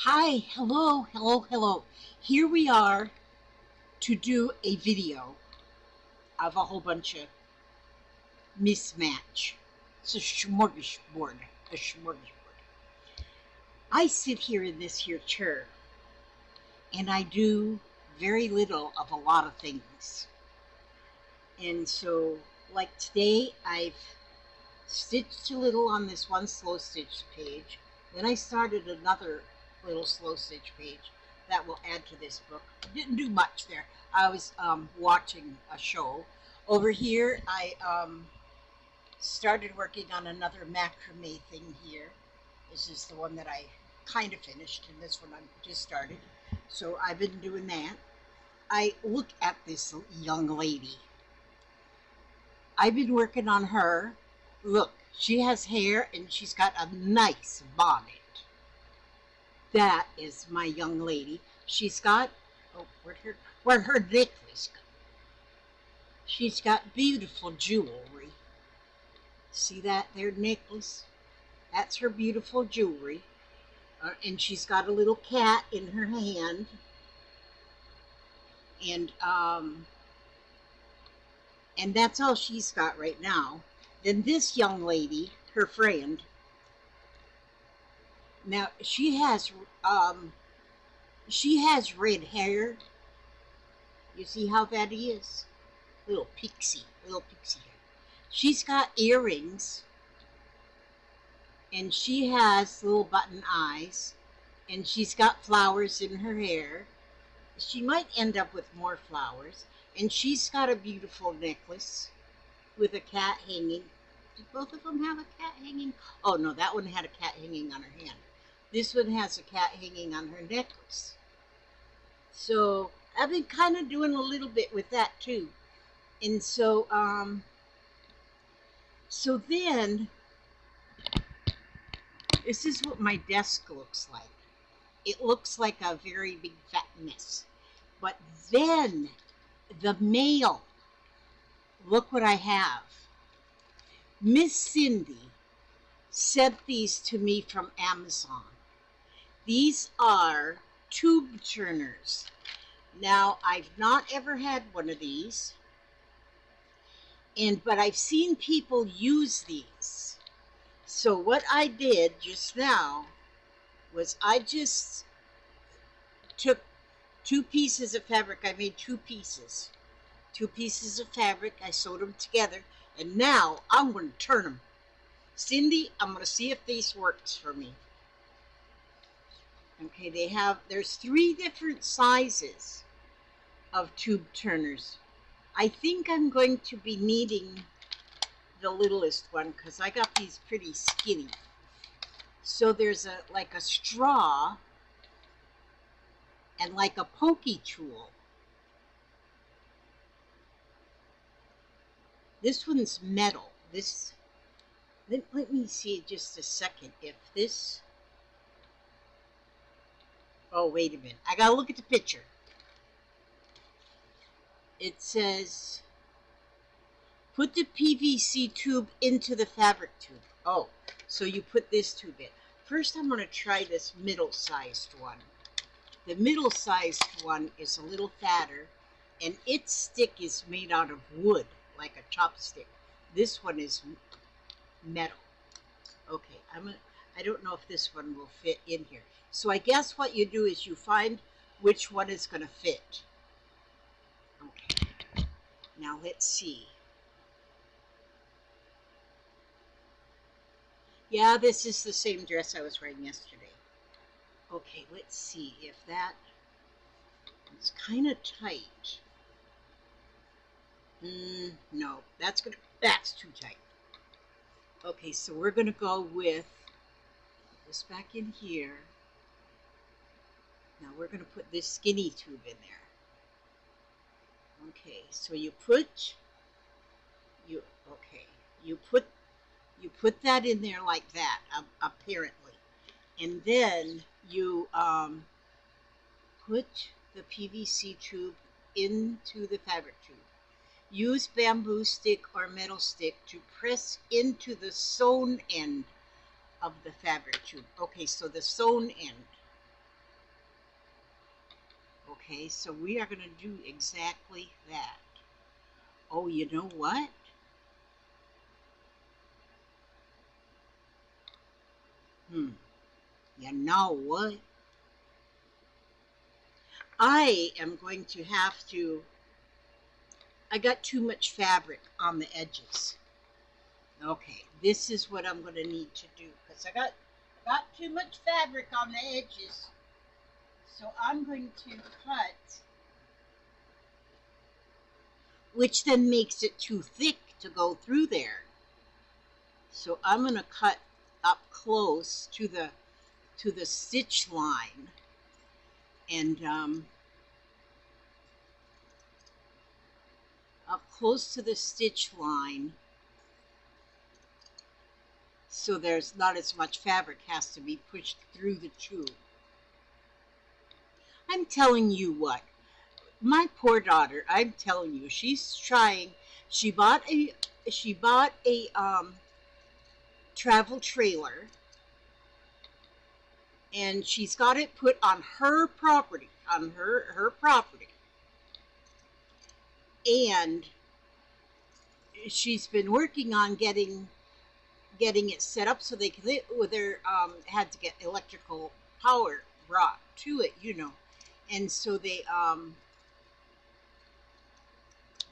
Hi, hello, hello, hello. Here we are to do a video of a whole bunch of mismatch. It's a smorgasbord, a smorgasbord. I sit here in this here chair and I do very little of a lot of things. And so, like today, I've stitched a little on this one slow stitch page. Then I started another little slow stitch page that will add to this book. Didn't do much there. I was watching a show. Over here, I started working on another macrame thing here. This is the one that I kind of finished, and this one I just started. So I've been doing that. I look at this young lady. I've been working on her. Look, she has hair and she's got a nice bonnet. That is my young lady. She's got, oh, where'd her necklace go? She's got beautiful jewelry. See that there necklace? That's her beautiful jewelry. And she's got a little cat in her hand. And that's all she's got right now. Then this young lady, her friend, now she has red hair. You see how that is? Little pixie hair. She's got earrings, and she has little button eyes, and she's got flowers in her hair. She might end up with more flowers, and she's got a beautiful necklace with a cat hanging. Did both of them have a cat hanging? Oh no, that one had a cat hanging on her hand. This one has a cat hanging on her necklace. So I've been kind of doing a little bit with that too. And so then this is what my desk looks like. It looks like a very big fat mess. But then the mail, look what I have. Miss Cindy sent these to me from Amazon. These are tube turners. Now, I've not ever had one of these, but I've seen people use these. So what I did just now was I just took 2 pieces of fabric. I made 2 pieces. 2 pieces of fabric. I sewed them together, and now I'm going to turn them. Cindy, I'm going to see if this works for me. Okay, there's 3 different sizes of tube turners. I think I'm going to be needing the littlest one because I got these pretty skinny. So there's like a straw and like a pokey tool. This one's metal. Let me see just a second if this. Oh, wait a minute. I gotta look at the picture. It says, put the PVC tube into the fabric tube. Oh, so you put this tube in. First, I'm going to try this middle-sized one. The middle-sized one is a little fatter, and its stick is made out of wood, like a chopstick. This one is metal. Okay, I don't know if this one will fit in here. So I guess what you do is you find which one is going to fit. Okay, now let's see. Yeah, this is the same dress I was wearing yesterday. Okay, let's see if that is kind of tight. No, that's too tight. Okay, so we're gonna go with this back in here. Now we're gonna put this skinny tube in there. Okay, so you put that in there like that, apparently, and then you put the PVC tube into the fabric tube. Use bamboo stick or metal stick to press into the sewn end of the fabric tube. Okay, so the sewn end. Okay, so we are going to do exactly that. Oh, you know what? Hmm. You know what? I am going to have to. I got too much fabric on the edges. Okay, this is what I'm going to need to do because I got too much fabric on the edges. So I'm going to cut, which then makes it too thick to go through there. So I'm going to cut up close to the stitch line, and up close to the stitch line, so there's not as much fabric has to be pushed through the tube. I'm telling you what, my poor daughter, I'm telling you, she's trying. She bought a travel trailer, and she's got it put on her property, on her property, and she's been working on getting it set up so they can with their had to get electrical power brought to it, and so they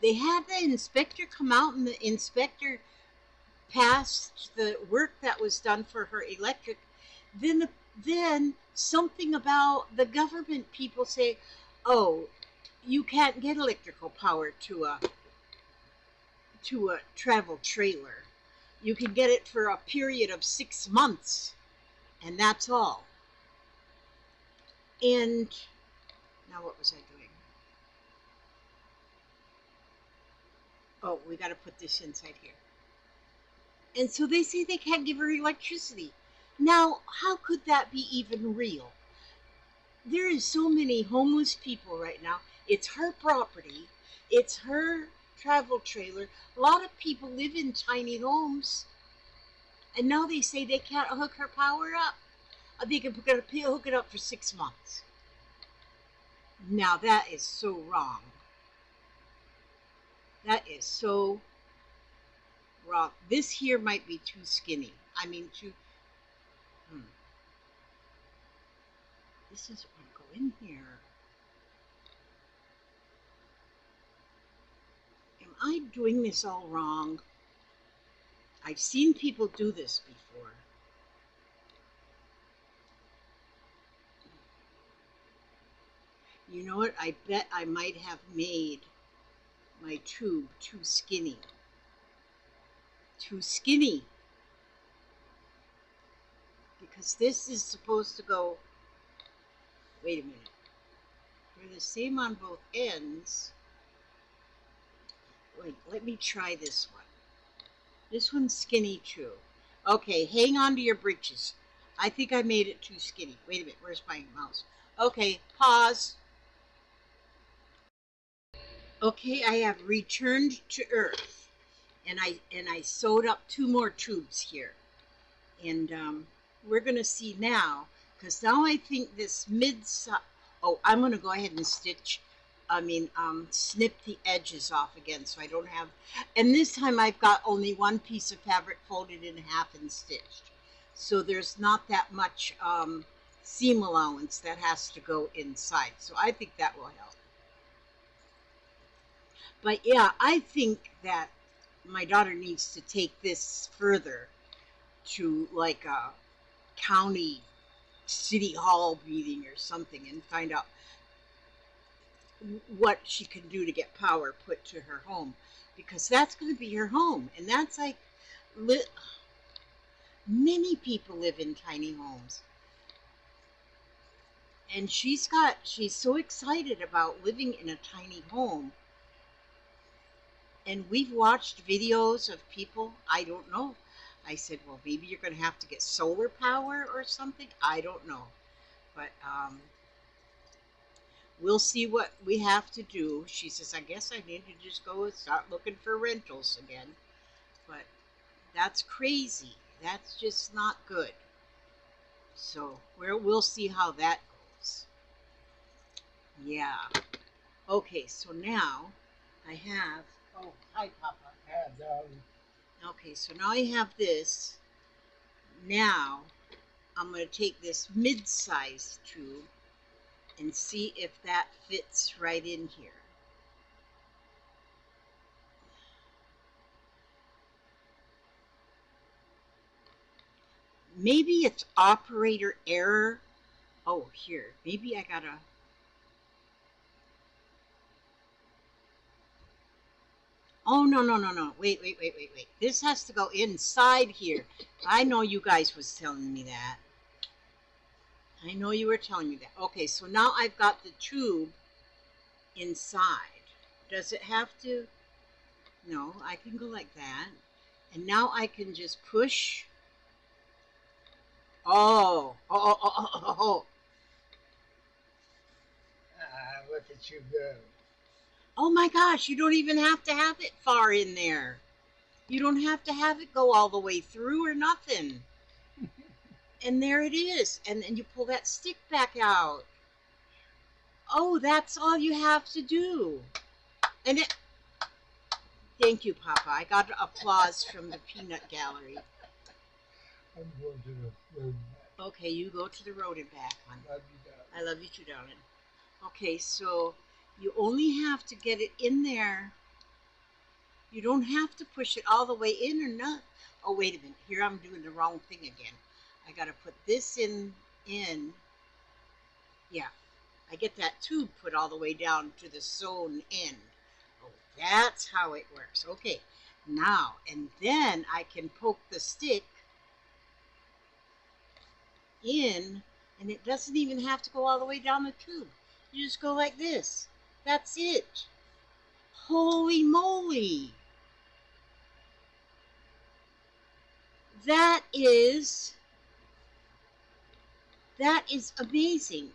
had the inspector come out, and the inspector passed the work that was done for her electric. Then something about the government people say, oh, you can't get electrical power to a travel trailer. You can get it for a period of 6 months, and that's all. And now what was I doing? Oh, we got to put this inside here. And so they say they can't give her electricity. Now, how could that be even real? There is so many homeless people right now. It's her property. It's her travel trailer. A lot of people live in tiny homes, and now they say they can't hook her power up. They can hook it up for 6 months. Now that is so wrong. That is so wrong. This here might be too skinny. I mean, too. Hmm. This isn't going to go in here. Am I doing this all wrong? I've seen people do this before. You know what? I bet I might have made my tube too skinny. Too skinny. Because this is supposed to go. Wait a minute. They're the same on both ends. Wait, let me try this one. This one's skinny too. Okay, hang on to your britches. I think I made it too skinny. Wait a minute, where's my mouse? Okay, pause. Okay, I have returned to Earth, and I sewed up 2 more tubes here, and we're gonna see now, because now I think this oh, I'm gonna go ahead and snip the edges off again, so I don't have. And this time I've got only one piece of fabric folded in half and stitched, so there's not that much seam allowance that has to go inside. So I think that will help. But yeah, I think that my daughter needs to take this further to like a county city hall meeting or something and find out what she can do to get power put to her home, because that's going to be her home, and that's like many people live in tiny homes, and she's so excited about living in a tiny home. And we've watched videos of people. I don't know. I said, well, maybe you're going to have to get solar power or something. I don't know. But we'll see what we have to do. She says, I guess I need to just go and start looking for rentals again. But that's crazy. That's just not good. So we'll see how that goes. Yeah. Okay, so now I have, oh, hi, Papa. Yeah, darling. Okay, so now I have this. Now I'm going to take this mid-sized tube and see if that fits right in here. Maybe it's operator error. Oh, here. Maybe I gotta. Oh, no, no, no, no. Wait, wait, wait, wait, wait. This has to go inside here. I know you guys was telling me that. I know you were telling me that. Okay, so now I've got the tube inside. Does it have to? No, I can go like that. And now I can just push. Oh, oh, oh, oh, oh, oh. Look at you go. Oh my gosh, you don't even have to have it far in there. You don't have to have it go all the way through or nothing. And there it is. And then you pull that stick back out. Oh, that's all you have to do. And it, thank you, Papa. I got applause from the peanut gallery. I'm going to the road. Okay, you go to the road and back, hon. Love you, darling. I love you too, darling. Okay, so you only have to get it in there. You don't have to push it all the way in or not. Oh, wait a minute. Here I'm doing the wrong thing again. I got to put this in. Yeah, I get that tube put all the way down to the sewn end. Oh, that's how it works. Okay, now, and then I can poke the stick in, and it doesn't even have to go all the way down the tube. You just go like this. That's it. Holy moly. That is amazing.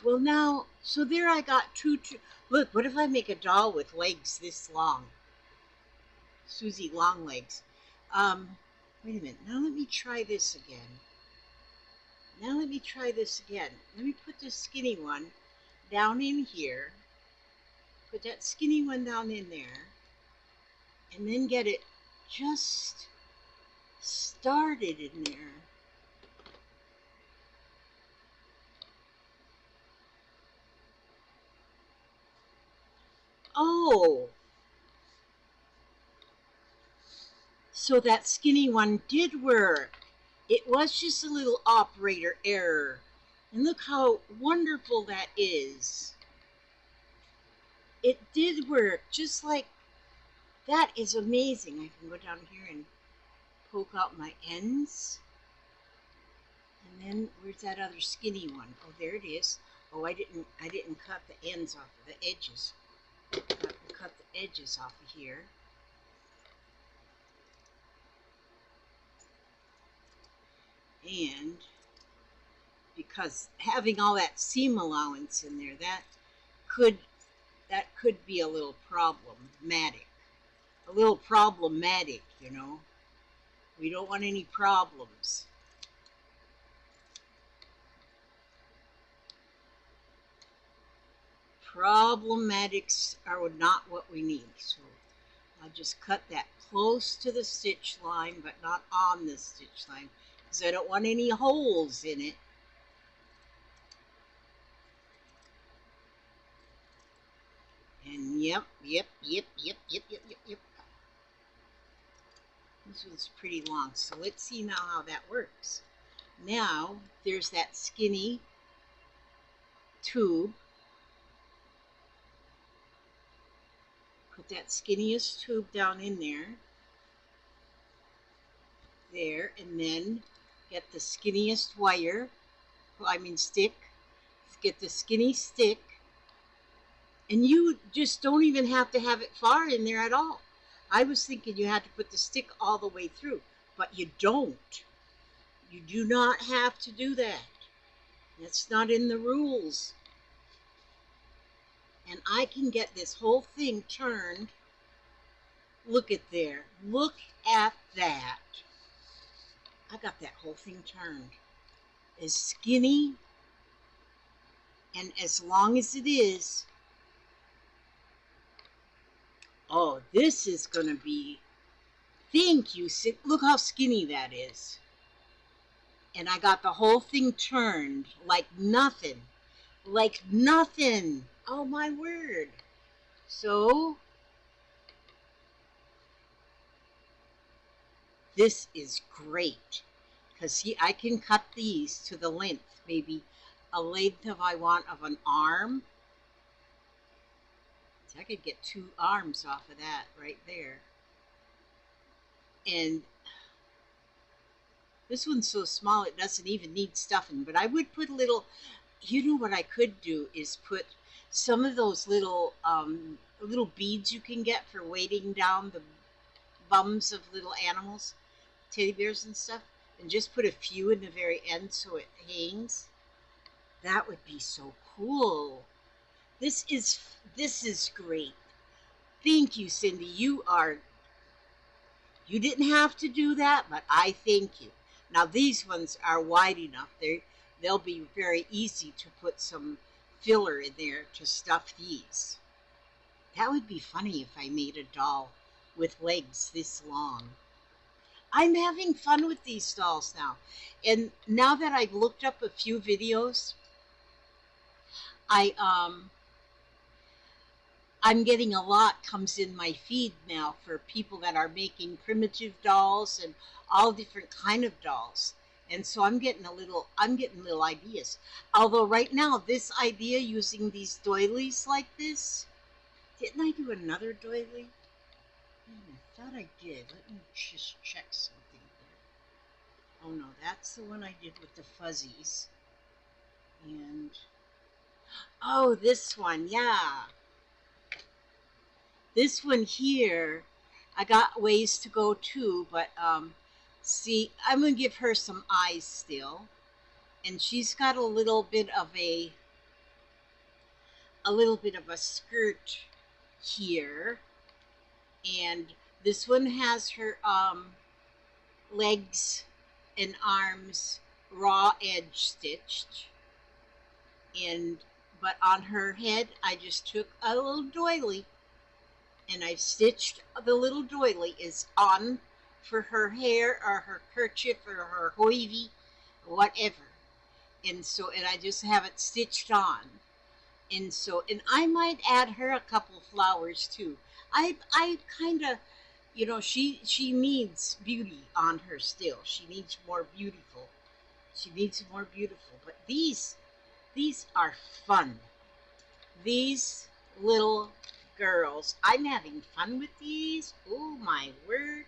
Well, now, so there I got look, what if I make a doll with legs this long? Susie long legs. Wait a minute. Now let me try this again. Now let me try this again. Let me put this skinny one down in here. Put that skinny one down in there. And then get it just started in there. Oh, so that skinny one did work. It was just a little operator error. And look how wonderful that is. It did work, just like that is amazing. I can go down here and poke out my ends. And then where's that other skinny one? Oh, there it is. Oh, I didn't cut the ends off of the edges. Cut the edges off of here. And because having all that seam allowance in there, could could be a little problematic. A little problematic, you know. We don't want any problems. Problematics are not what we need. So I'll just cut that close to the stitch line, but not on the stitch line, because I don't want any holes in it. And yep. This one's pretty long, so let's see now how that works. Now, there's that skinny tube. Put that skinniest tube down in there. There, and then get the skinniest wire, stick. Get the skinny stick. And you just don't even have to have it far in there at all. I was thinking you had to put the stick all the way through, but you don't. You do not have to do that. That's not in the rules. And I can get this whole thing turned. Look at there. Look at that. I got that whole thing turned. As skinny And as long as it is, oh, this is going to be, thank you. Look how skinny that is. And I got the whole thing turned like nothing. Like nothing. Oh, my word. So, this is great. Because see, I can cut these to the length. Maybe a length of I want of an arm. So I could get 2 arms off of that right there. And this one's so small it doesn't even need stuffing. But I would put a little, you know what I could do is put some of those little beads you can get for weighting down the bums of little animals, teddy bears and stuff, and just put a few in the very end so it hangs. That would be so cool. This is great. Thank you, Cindy. You didn't have to do that, but I thank you. Now these ones are wide enough. They'll be very easy to put some filler in there to stuff these. That would be funny if I made a doll with legs this long. I'm having fun with these dolls now. And now that I've looked up a few videos, I'm getting a lot comes in my feed now for people that are making primitive dolls and all different kind of dolls. And so I'm getting little ideas. Although right now this idea using these doilies like this, didn't I do another doily? I thought I did. Let me just check something here. Oh no, that's the one I did with the fuzzies. And oh, this one, yeah. This one here, I got ways to go too, but see, I'm going to give her some eyes still. And she's got a little bit of a skirt here. And this one has her legs and arms raw edge stitched. But on her head, I just took a little doily. And I've stitched the little doily is on for her hair or her kerchief or her hoivy, whatever. And I just have it stitched on. And I might add her a couple flowers too. I kind of, you know, she needs beauty on her still. She needs more beautiful. But these are fun. These little girls, I'm having fun with these. Oh my word.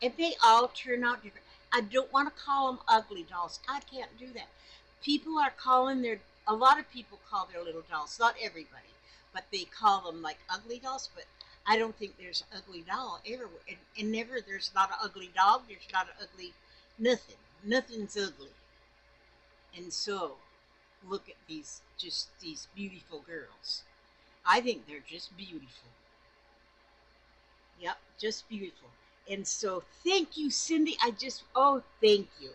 And they all turn out different. I don't want to call them ugly dolls. I can't do that. A lot of people call their little dolls, not everybody, but they call them like ugly dolls, but I don't think there's an ugly doll everywhere. And never, there's not an ugly dog, there's not an ugly nothing. Nothing's ugly. And so, look at these beautiful girls. I think they're just beautiful. Yep, just beautiful. And so thank you, Cindy. Thank you.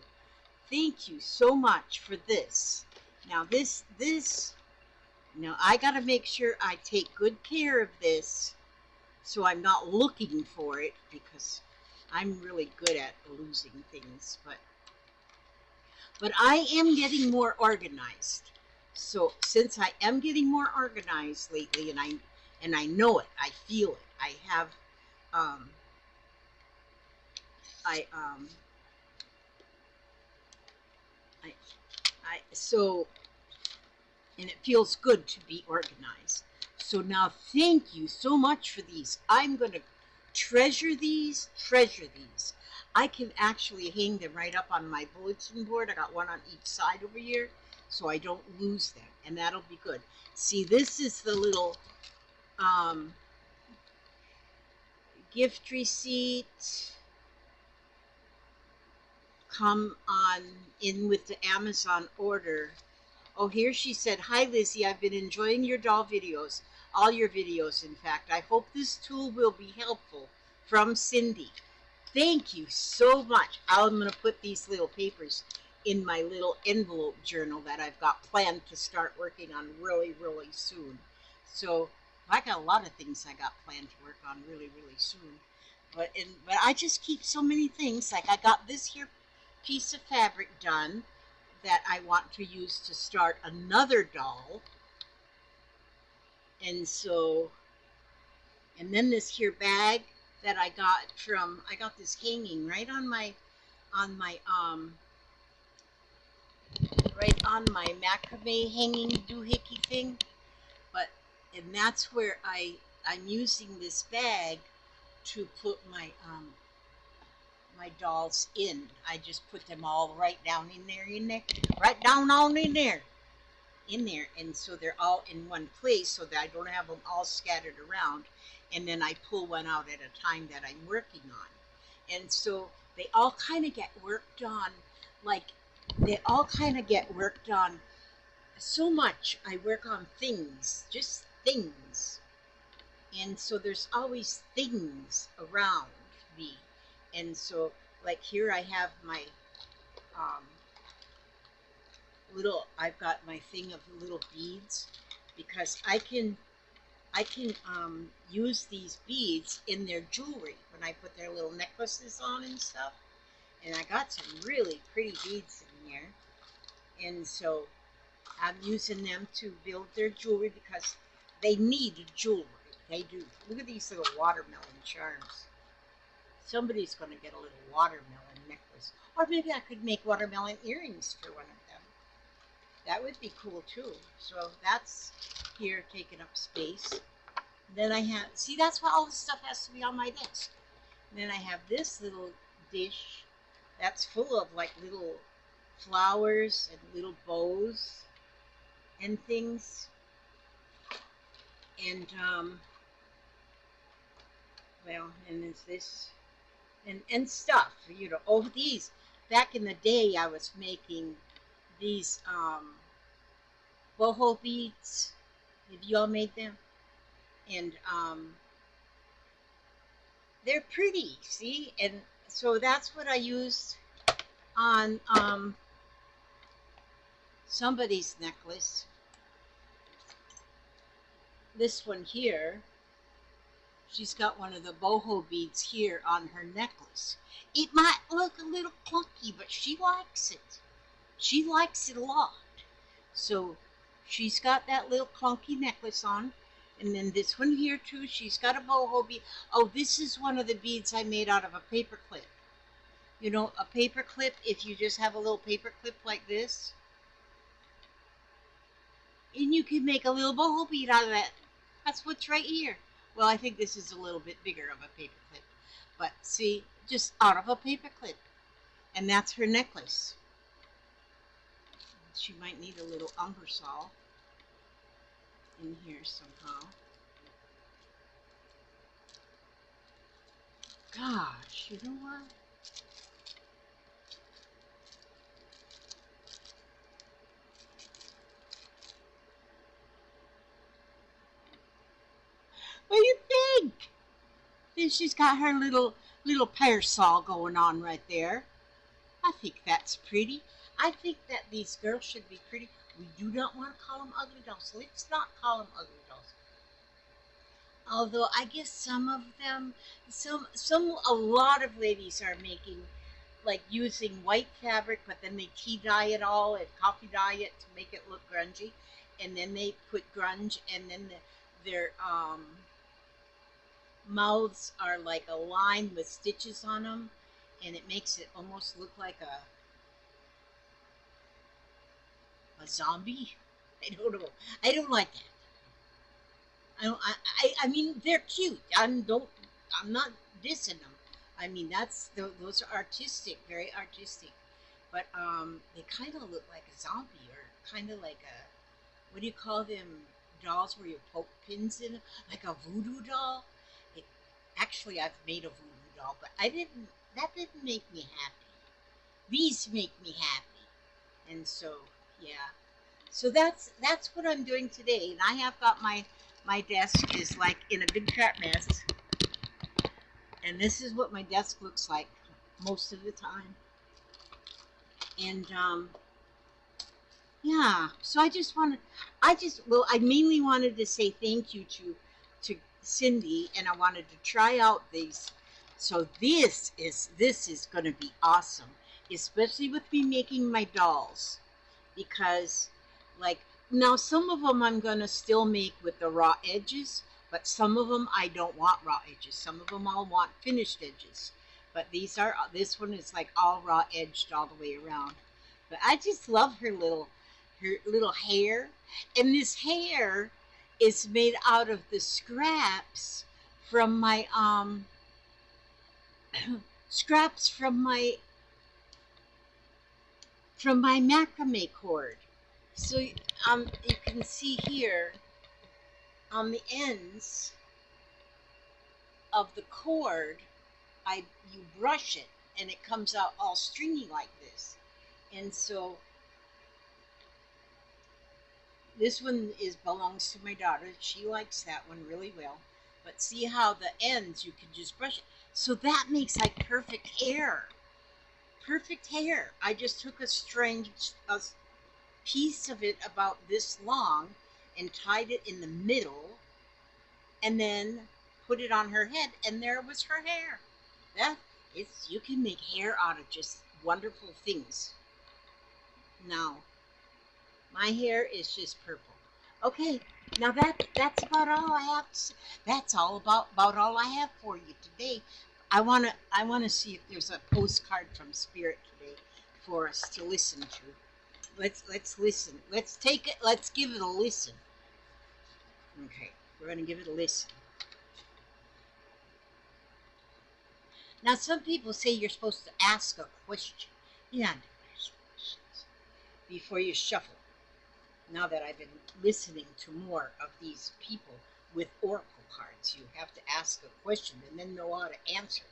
Thank you so much for this. Now now I got to make sure I take good care of this so I'm not looking for it because I'm really good at losing things. But I am getting more organized. So since I am getting more organized lately, and I know it, I feel it. I have, and it feels good to be organized. So now, thank you so much for these. I'm going to treasure these. I can actually hang them right up on my bulletin board. I got one on each side over here, so I don't lose them, and that'll be good. See, this is the little gift receipt. Come on in with the Amazon order. Oh, here she said, "Hi, Lizzie. I've been enjoying your doll videos, all your videos, in fact. I hope this tool will be helpful. From Cindy." Thank you so much. I'm going to put these little papers in my little envelope journal that I've got planned to start working on really, really soon. So I got a lot of things I got planned to work on really, really soon. But I just keep so many things. Like I got this here piece of fabric done that I want to use to start another doll. And so, and then this here bag that I got this hanging right on my right on my macrame hanging doohickey thing. But and that's where I'm using this bag to put my dolls in. I just put them all right down in there, right down on in there, and so they're all in one place so that I don't have them all scattered around. And then I pull one out at a time that I'm working on. And so they all kind of get worked on, like they all kind of get worked on so much. I work on things, just things. And so there's always things around me. And so, like here, I have my um, I've got my thing of little beads because I can use these beads in their jewelry when I put their little necklaces on and stuff. And I got some really pretty beads in here. And so I'm using them to build their jewelry because they need jewelry. They do. Look at these little watermelon charms. Somebody's going to get a little watermelon necklace. Or maybe I could make watermelon earrings for one of them. That would be cool too. So that's here taking up space. Then I have, see, that's why all this stuff has to be on my desk. And then I have this little dish that's full of like little flowers and little bows and things. And well, and there's this and stuff, you know. Oh, these, back in the day I was making these boho beads. Have you all made them? And they're pretty, see? And so that's what I used on somebody's necklace. This one here, she's got one of the boho beads here on her necklace. It might look a little clunky, but she likes it. She likes it a lot. So she's got that little clunky necklace on. And then this one here too, she's got a boho bead. Oh, this is one of the beads I made out of a paper clip. You know, a paper clip, if you just have a little paper clip like this. And you can make a little boho bead out of that. That's what's right here. Well, I think this is a little bit bigger of a paper clip. But see, just out of a paper clip. And that's her necklace. She might need a little umbersol in here somehow. Gosh, you know what? What do you think? Then she's got her little parasol going on right there. I think that's pretty. I think that these girls should be pretty. We do not want to call them ugly dolls. Let's not call them ugly dolls. Although I guess some of them, a lot of ladies are making, like using white fabric, but then they tea dye it all and coffee dye it to make it look grungy. And then they put grunge, and then their mouths are like a line with stitches on them, and it makes it almost look like a zombie. I don't know. I don't like that. I mean, they're cute. I'm not dissing them. I mean, those are artistic, very artistic. But they kind of look like a zombie, or kind of like what do you call them? Dolls where you poke pins in, like a voodoo doll. Actually, I've made a voodoo doll, but that didn't make me happy. These make me happy. And so, yeah. So that's what I'm doing today. And I have got my desk is like in a big fat mess. And this is what my desk looks like most of the time. And yeah, so I mainly wanted to say thank you to Cindy, and I wanted to try out these. So this is going to be awesome, especially with me making my dolls, because like now some of them I'm going to still make with the raw edges, but some of them I don't want raw edges. Some of them I'll want finished edges. But this one is like all raw edged all the way around. But I just love her little hair. And this hair is made out of the scraps from my scraps from my macrame cord. So you can see here on the ends of the cord, you brush it and it comes out all stringy like this. And so this one belongs to my daughter. She likes that one really well. But see how the ends you can just brush it. So that makes like perfect hair. Perfect hair. I just took a piece of it about this long and tied it in the middle and then put it on her head, and there was her hair. You can make hair out of just wonderful things. Now, my hair is just purple. Okay, now that's about all I have. That's all about all I have for you today. I wanna see if there's a postcard from Spirit today for us to listen to. Let's listen. Let's take it. Let's give it a listen. Okay, we're gonna give it a listen. Now, some people say you're supposed to ask a question. Yeah, there's questions before you shuffle. Now that I've been listening to more of these people with oracle cards, you have to ask a question and then know how to answer,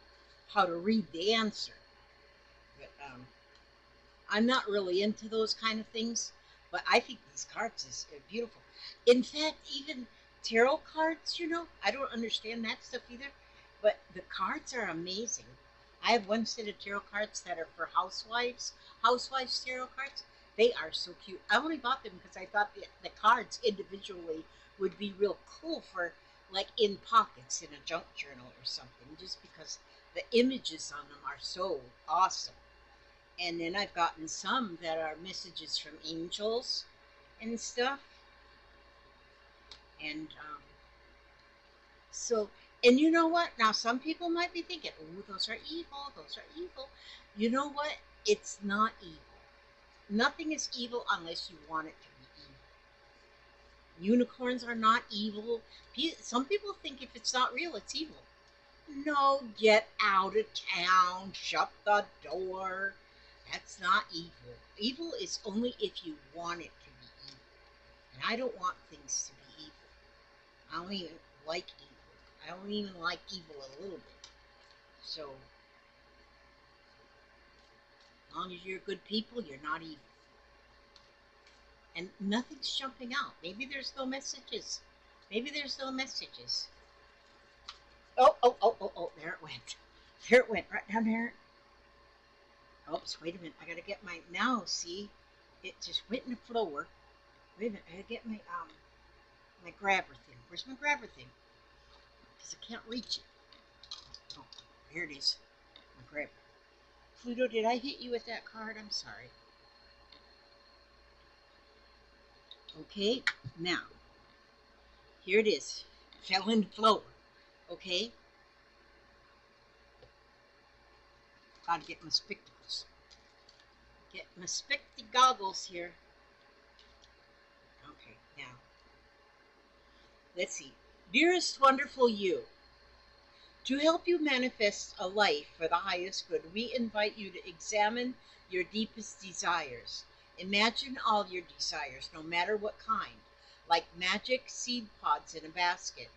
how to read the answer. But I'm not really into those kind of things, but I think these cards are beautiful. In fact, even tarot cards, I don't understand that stuff either, but the cards are amazing. I have one set of tarot cards that are for housewives tarot cards. They are so cute. I only bought them because I thought the cards individually would be real cool for like in pockets in a junk journal or something, just because the images on them are so awesome. And then I've gotten some that are messages from angels and stuff. And so, and you know what? Now, some people might be thinking, oh, those are evil. Those are evil. You know what? It's not evil. Nothing is evil unless you want it to be evil. Unicorns are not evil. Some people think if it's not real, it's evil. No, get out of town. Shut the door. That's not evil. Evil is only if you want it to be evil. And I don't want things to be evil. I don't even like evil. I don't even like evil a little bit. So, as long as you're good people, you're not evil. And nothing's jumping out. Maybe there's no messages. Maybe there's no messages. Oh, there it went. There it went, right down there. Oops, wait a minute. I gotta get now see, it just went in the floor. Wait a minute, I gotta get my grabber thing. Where's my grabber thing? Because I can't reach it. Oh, here it is. My grabber. Pluto, did I hit you with that card? I'm sorry. Okay, now, here it is. Fell in the floor. Okay? Gotta get my spectacles. Get my spectacle goggles here. Okay, now. Let's see. Dearest wonderful you, to help you manifest a life for the highest good, we invite you to examine your deepest desires. Imagine all your desires, no matter what kind, like magic seed pods in a basket,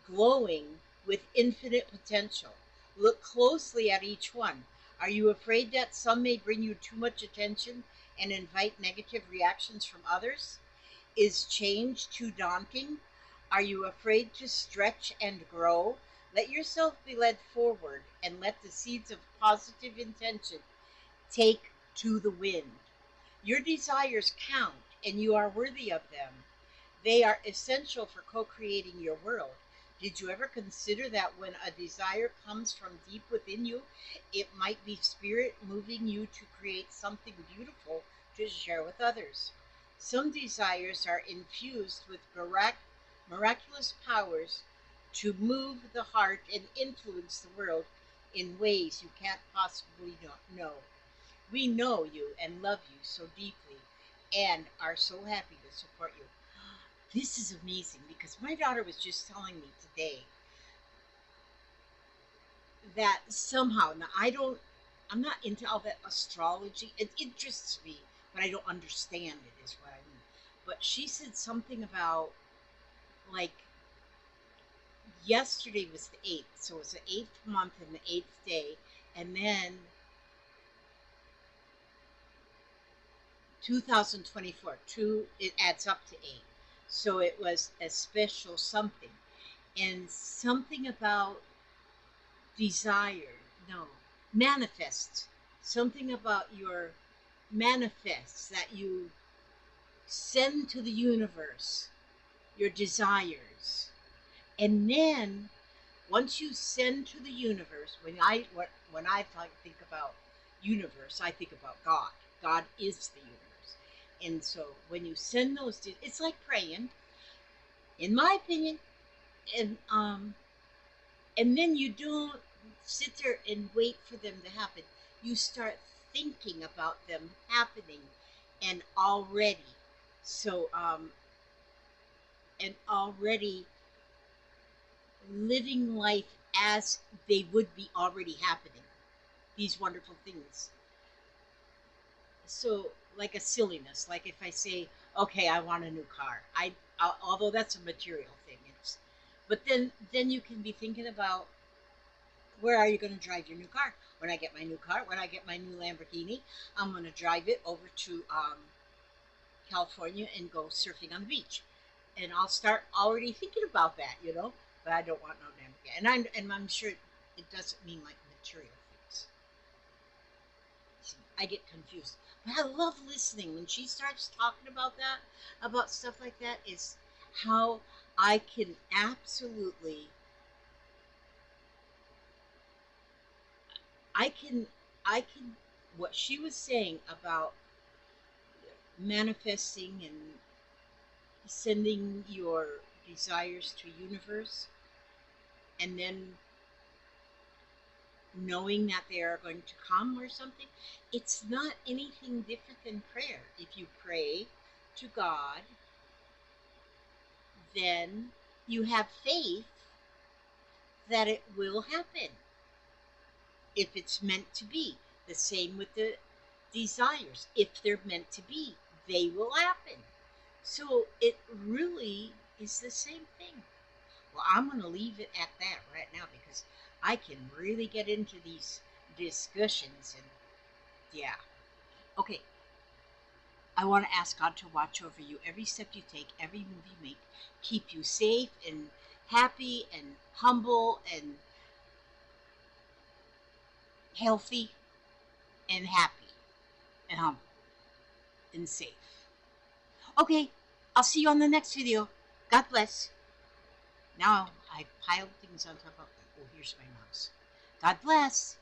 glowing with infinite potential. Look closely at each one. Are you afraid that some may bring you too much attention and invite negative reactions from others? Is change too daunting? Are you afraid to stretch and grow? Let yourself be led forward and let the seeds of positive intention take to the wind. Your desires count, and you are worthy of them. They are essential for co creating your world. Did you ever consider that when a desire comes from deep within you, it might be spirit moving you to create something beautiful to share with others? Some desires are infused with miraculous powers to move the heart and influence the world in ways you can't possibly know. We know you and love you so deeply and are so happy to support you. This is amazing because my daughter was just telling me today that somehow, now I'm not into all that astrology. It interests me, but I don't understand it, is what I mean. But she said something about, like, yesterday was the 8th, so it was the 8th month and the 8th day, and then 2024, it adds up to 8. So it was a special something. And something about desire, no, manifest. Something about your manifests that you send to the universe, your desires. And then once you send to the universe, think about universe, I think about God. God is the universe. And so when you send those, it's like praying, in my opinion. And then you don't sit there and wait for them to happen. You start thinking about them happening, and already, so and already living life as they would be already happening. These wonderful things. So, like a silliness, like if I say, okay, I want a new car, although that's a material thing, but then you can be thinking about, where are you going to drive your new car? When I get my new car, when I get my new Lamborghini, I'm going to drive it over to California and go surfing on the beach. And I'll start already thinking about that. But I don't want no Lamborghini. And I'm sure it doesn't mean like material things. I get confused. But I love listening when she starts talking about that, about stuff like that, is how I can absolutely, I can, what she was saying about manifesting and sending your desires to universe, and then knowing that they are going to come or something. It's not anything different than prayer. If you pray to God, then you have faith that it will happen if it's meant to be. The same with the desires. If they're meant to be, they will happen. So it really is the same thing. Well, I'm going to leave it at that right now because I can really get into these discussions, and yeah. Okay, I want to ask God to watch over you every step you take, every move you make, keep you safe and happy and humble and healthy and happy and humble and safe. Okay, I'll see you on the next video. God bless. Now I piled things on top of. Oh, here's my mouse. God bless.